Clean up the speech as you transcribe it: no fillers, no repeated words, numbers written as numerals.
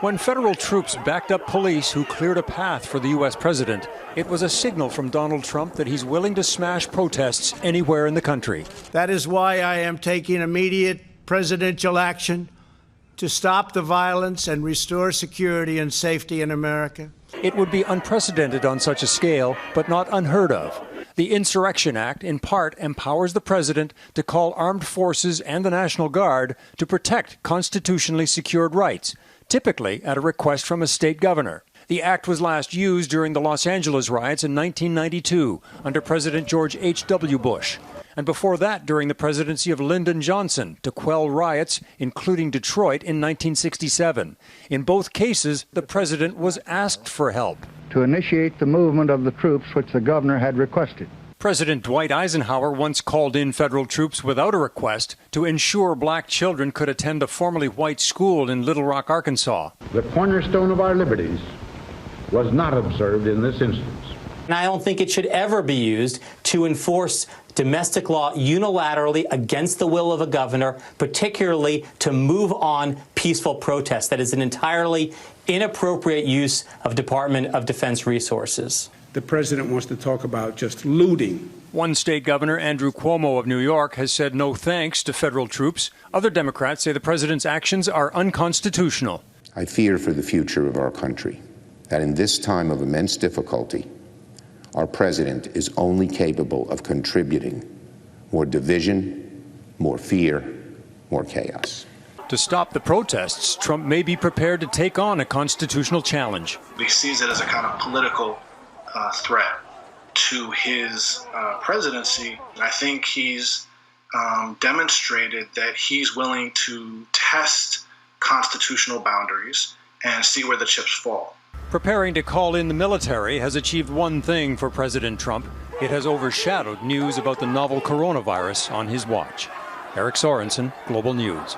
When federal troops backed up police who cleared a path for the U.S. president, it was a signal from Donald Trump that he's willing to smash protests anywhere in the country. That is why I am taking immediate presidential action to stop the violence and restore security and safety in America. It would be unprecedented on such a scale, but not unheard of. The Insurrection Act, in part, empowers the president to call armed forces and the National Guard to protect constitutionally secured rights, typically at a request from a state governor. The act was last used during the Los Angeles riots in 1992 under President George H.W. Bush, and before that during the presidency of Lyndon Johnson to quell riots, including Detroit in 1967. In both cases, the president was asked for help to initiate the movement of the troops which the governor had requested. President Dwight Eisenhower once called in federal troops without a request to ensure black children could attend a formerly white school in Little Rock, Arkansas. The cornerstone of our liberties was not observed in this instance. And I don't think it should ever be used to enforce domestic law unilaterally against the will of a governor, particularly to move on peaceful protests. That is an entirely inappropriate use of Department of Defense resources. The president wants to talk about just looting. One state governor, Andrew Cuomo of New York, has said no thanks to federal troops. Other Democrats say the president's actions are unconstitutional. I fear for the future of our country, that in this time of immense difficulty, our president is only capable of contributing more division, more fear, more chaos. To stop the protests, Trump may be prepared to take on a constitutional challenge. He sees it as a kind of political threat to his presidency. I think he's demonstrated that he's willing to test constitutional boundaries and see where the chips fall. Preparing to call in the military has achieved one thing for President Trump. It has overshadowed news about the novel coronavirus on his watch. Eric Sorensen, Global News.